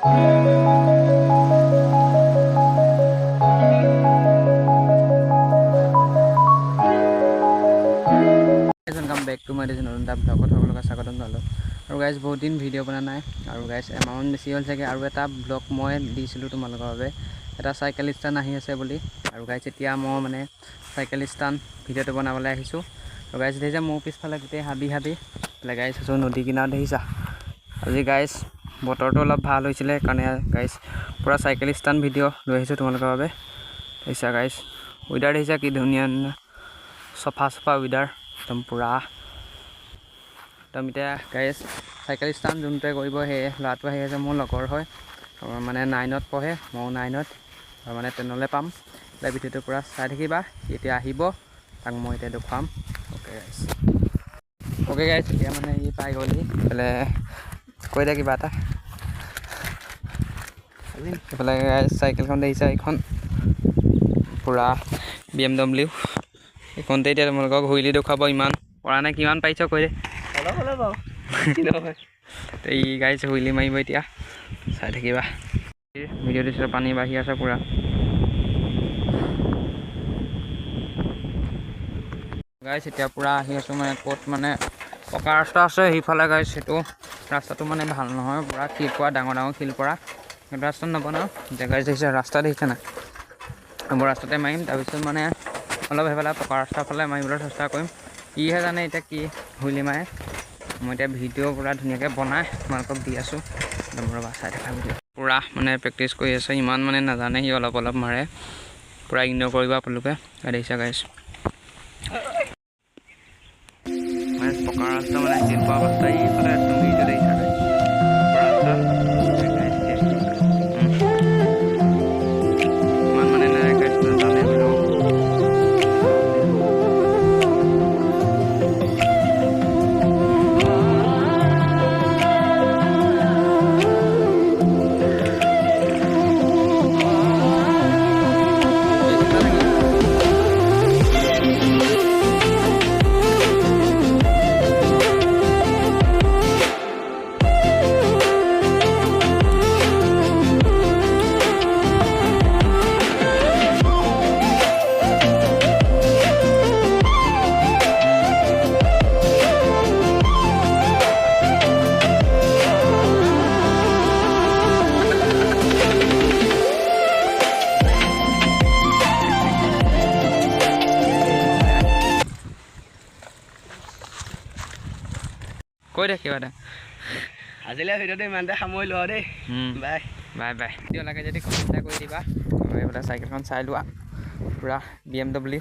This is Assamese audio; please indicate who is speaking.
Speaker 1: Welcome back to my channel. আৰু গাইজ বহুত দিন ভিডিঅ' বনা নাই আৰু গাইজ এমাউণ্ট বেছি হ'ল চাগে আৰু এটা ব্লগ মই দিছিলোঁ তোমালোকৰ বাবে এটা চাইকেল ষ্টাণ্ড আহি আছে বুলি আৰু গাইজ এতিয়া মই মানে চাইকেল ষ্টাণ্ড ভিডিঅ'টো বনাবলৈ আহিছোঁ আৰু গাইজ দেখিছা মোৰ পিছফালে গোটেই হাবি গাইজ আছোঁ নদী কিনাৰত দেখিছা আজি গাইজ বতৰটো অলপ ভাল হৈছিলে কাৰণে গাইজ পূৰা চাইকেল ষ্টাণ্ড ভিডিঅ' লৈ আহিছোঁ তোমালোকৰ বাবে দেখিছা গাইজ ৱেডাৰ দেখিছা কি ধুনীয়া চফা ৱেডাৰ একদম পূৰা একদম এতিয়া গাইজ চাইকেল ষ্টাণ্ড যোনটোৱে কৰিব সেই ল'ৰাটো আহি আছে মোৰ লগৰ হয় মানে 9ত পঢ়ে ময়ো 9ত আৰু মানে 10লৈ পাম এতিয়া ভিডিঅ'টো পূৰা চাই থাকিবা এতিয়া আহিব তাক মই এতিয়া দেখুৱাম অ'কে গাইজ এতিয়া মানে ই পাই গ'লহি এইফালে কৈ দে কিবা এটা এইফালে গাইজ চাইকেলখন দেখিছা এইখন পূৰা BMW এইখনতে এতিয়া তোমালোকক ঘূৰিলি দেখুৱাব ইমান পৰা নাই কিমান পাৰিছ কৈ দে এই গাইজ হুইলি মাৰিব এতিয়া চাই থাকিবা ভিডিঅ' দিছে পানী বাঢ়ি আছে পূৰা গাইজ এতিয়া পূৰা আহি আছোঁ মানে ক'ত মানে পকা ৰাস্তা আছে সেইফালে গাইজ সেইটো ৰাস্তাটো মানে ভাল নহয় পূৰা শিল পৰা ডাঙৰ শিল পৰা সেইটো ৰাস্তাত নবনাওঁ এতিয়া গাইজ দেখিছে ৰাস্তা দেখিছে নাই মই ৰাস্তাতে মাৰিম তাৰপিছত মানে অলপ সেইফালে পকা ৰাস্তাৰ ফালে মাৰিবলৈ চেষ্টা কৰিম ইহে জানে এতিয়া কি হুইলি মাৰে মই এতিয়া ভিডিঅ' পূৰা ধুনীয়াকৈ বনাই তোমালোকক দি আছোঁ ৰ'বা চাই থকা ভিডিঅ' পূৰা মানে প্ৰেক্টিচ কৰি আছে ইমান মানে নাজানে সি অলপ মাৰে পূৰা ইগন'ৰ কৰিব আপোনালোকে দেখিছা গাইজ পকা ৰাস্তা মানে শিল পোৱা ৰাস্তা এইফালে তুমি ভিডিঅ' দেখিছা গাইজ ৰাস্তা ইমান মানে নাই গাইজ নাজানে হ'লেও কৈ দে কিবা এটা
Speaker 2: আজিলৈ ভিডিঅ'টো ইমানতে সামৰি লোৱা দেই বাই
Speaker 1: ভিডিঅ' লাগে যদি কমেণ্ট কৰি দিবা এইফালে চাইকেলখন চাই লোৱা পূৰা BMW